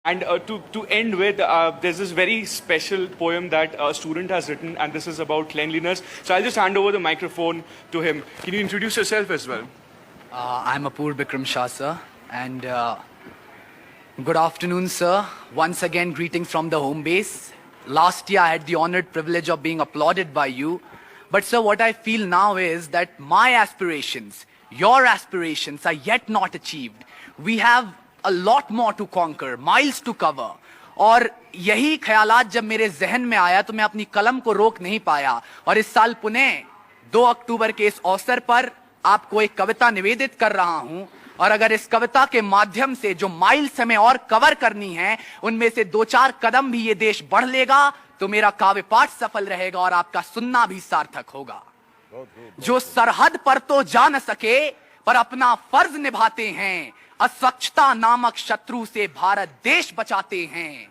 And to end with, there's this very special poem that a student has written, and this is about cleanliness. So I'll just hand over the microphone to him. Can you introduce yourself as well? I'm Apoor Bikram Shah, sir, and good afternoon, sir. Once again, greetings from the home base. Last year, I had the honored privilege of being applauded by you. But, sir, what I feel now is that my aspirations, your aspirations are yet not achieved. We have a lot more to conquer, miles to cover. और यही ख्यालात जब मेरे जहन में आया तो मैं अपनी कलम को रोक नहीं पाया और इस साल पुणे 2 अक्टूबर के इस अवसर पर आपको एक कविता निवेदित कर रहा हूं और अगर इस कविता के माध्यम से जो माइल्स हमें और कवर करनी है उनमें से 2-4 कदम भी ये देश बढ़ लेगा तो मेरा काव्य पाठ सफल रहेगा और आपका सुनना भी सार्थक होगा। जो सरहद पर तो जा न सके पर अपना फर्ज निभाते हैं, अस्वच्छता नामक शत्रु से भारत देश बचाते हैं।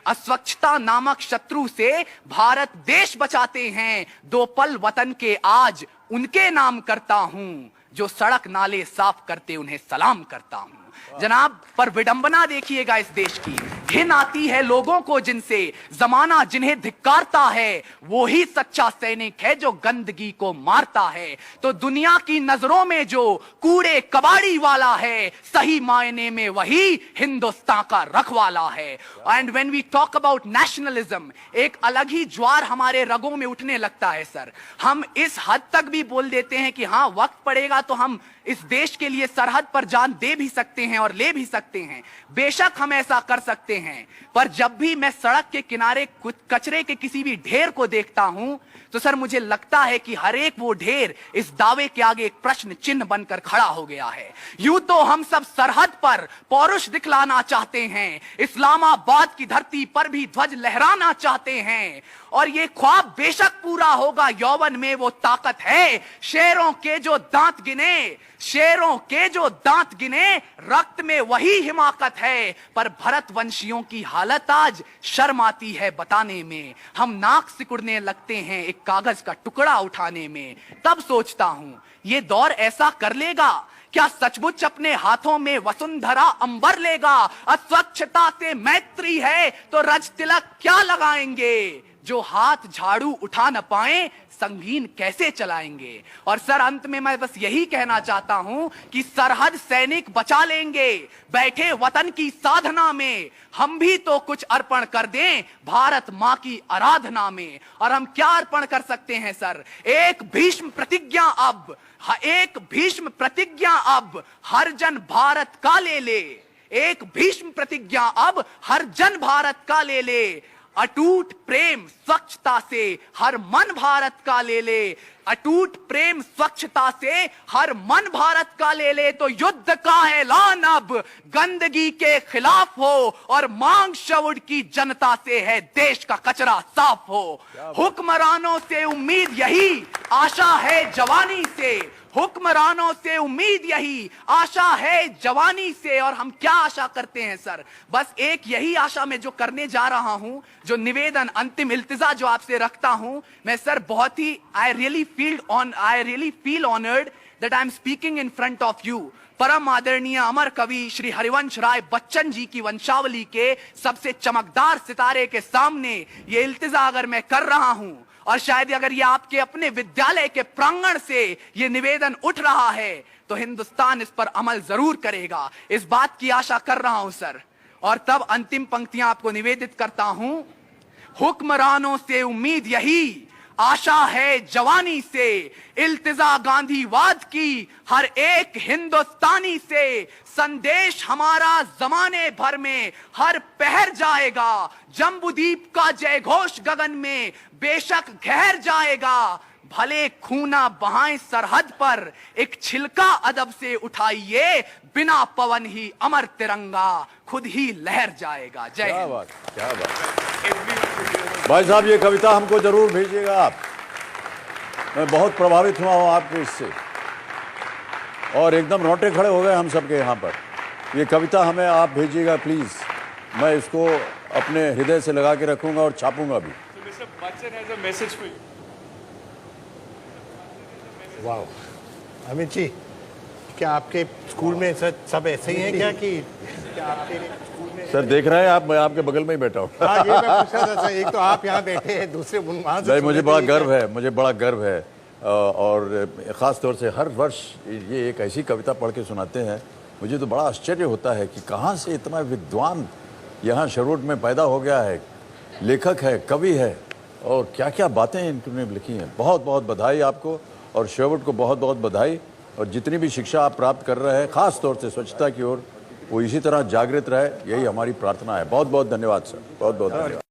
अस्वच्छता नामक शत्रु से भारत देश बचाते हैं। 2 पल वतन के आज उनके नाम करता हूं, जो सड़क नाले साफ करते उन्हें सलाम करता हूं। जनाब, पर विडंबना देखिएगा इस देश की, घिन आती है लोगों को जिनसे, जमाना जिन्हें धिक्कारता है, वो ही सच्चा सैनिक है जो गंदगी को मारता है। तो दुनिया की नजरों में जो कूड़े कबाड़ी वाला है, सही मायने में वही हिंदुस्तान का रखवाला है। And when we talk about nationalism, एक अलग ही ज्वार हमारे रगों में उठने लगता है सर। हम इस हद तक भी बोल देते हैं कि हाँ, वक्त पड़ेगा तो हम इस देश के लिए सरहद पर जान दे भी सकते हैं और ले भी सकते हैं। बेशक हम ऐसा कर सकते हैं, पर जब भी मैं सड़क के किनारे कचरे के किसी भी ढेर को देखता हूं तो सर मुझे लगता है कि हर एक वो ढेर इस दावे के आगे एक प्रश्न चिन्ह बनकर खड़ा हो गया है। यूं तो हम सब सरहद पर पौरुष दिखलाना चाहते हैं, इस्लामाबाद की धरती पर भी ध्वज लहराना चाहते हैं और ये ख्वाब बेशक पूरा होगा, यौवन में वो ताकत है। शेरों के जो दांत गिने, शेरों के जो दांत गिने, रक्त में वही हिमाकत है। पर भरतवंशियों की हालत आज शर्म आती है बताने में। हम नाक सिकुड़ने लगते हैं एक कागज का टुकड़ा उठाने में। तब सोचता हूं ये दौर ऐसा कर लेगा क्या, सचमुच अपने हाथों में वसुंधरा अंबर लेगा। अस्वच्छता से मैत्री है तो रज तिलक क्या लगाएंगे, जो हाथ झाड़ू उठा न पाए संगीन कैसे चलाएंगे। और सर अंत में मैं बस यही कहना चाहता हूं कि सरहद सैनिक बचा लेंगे, बैठे वतन की साधना में हम भी तो कुछ अर्पण कर दें भारत मां की आराधना में। और हम क्या अर्पण कर सकते हैं सर, एक भीष्म प्रतिज्ञा अब, एक भीष्म प्रतिज्ञा अब हर जन भारत का ले ले। एक भीष्म प्रतिज्ञा अब हर जन भारत का ले ले। अटूट प्रेम स्वच्छता से हर मन भारत का ले ले। अटूट प्रेम स्वच्छता से हर मन भारत का ले ले। तो युद्ध का ऐलान अब गंदगी के खिलाफ हो और मांग शवुड की जनता से है देश का कचरा साफ हो। हुक्मरानों से उम्मीद यही, आशा है जवानी से। हुक्मरानों से उम्मीद यही, आशा है जवानी से। और हम क्या आशा करते हैं सर, बस एक यही आशा में जो करने जा रहा हूं, जो निवेदन अंतिम इल्तिजा जो आपसे रखता हूं मैं सर, बहुत ही I really feel honoured that I am speaking in front of you. परम आदरणीय अमर कवि श्री हरिवंश राय बच्चन जी की वंशावली के सबसे चमकदार सितारे के सामने ये इल्तिजा अगर मैं कर रहा हूं और शायद अगर ये आपके अपने विद्यालय के प्रांगण से ये निवेदन उठ रहा है तो हिंदुस्तान इस पर अमल जरूर करेगा, इस बात की आशा कर रहा हूं सर। और तब अंतिम पंक्तियां आपको निवेदित करता हूं। हुक्मरानों से उम्मीद यही, आशा है जवानी से। इल्तिजा गांधीवाद की हर एक हिंदुस्तानी से। संदेश हमारा जमाने भर में हर पहर जाएगा। जम्बूद्वीप का जय घोष गगन में बेशक गहर जाएगा। भले खूना बहाएं सरहद पर, एक छिलका अदब से उठाइए। बिना पवन ही अमर तिरंगा खुद ही लहर जाएगा। जय हिंद। क्या बात। भाई साहब, ये कविता हमको जरूर भेजिएगा आप। मैं बहुत प्रभावित हुआ हूँ आपके इससे और एकदम रोंगटे खड़े हो गए हम सबके यहाँ पर। ये कविता हमें आप भेजिएगा प्लीज। मैं इसको अपने हृदय से लगा के रखूंगा और छापूंगा भी। वाह, अमित जी क्या आपके स्कूल में सब ऐसे ही हैं क्या कि क्या आपके स्कूल में? सर देख रहे हैं आप, मैं आपके बगल में ही बैठा हूँ। हाँ, ये मैं पूछ रहा था सर, एक तो आप यहाँ बैठे हैं, दूसरे वहाँ से नहीं, मुझे सुने बड़ा थे गर्व है, मुझे बड़ा गर्व है। और ख़ास तौर से हर वर्ष ये एक ऐसी कविता पढ़ के सुनाते हैं, मुझे तो बड़ा आश्चर्य होता है कि कहाँ से इतना विद्वान यहाँ शरूट में पैदा हो गया है, लेखक है, कवि है, और क्या क्या बातें इन्होंने लिखी हैं। बहुत बहुत बधाई आपको और शरूट को बहुत बहुत बधाई। और जितनी भी शिक्षा आप प्राप्त कर रहे हैं, ख़ास तौर से स्वच्छता की ओर, वो इसी तरह जागृत रहे, यही हमारी प्रार्थना है। बहुत बहुत धन्यवाद सर, बहुत बहुत धन्यवाद।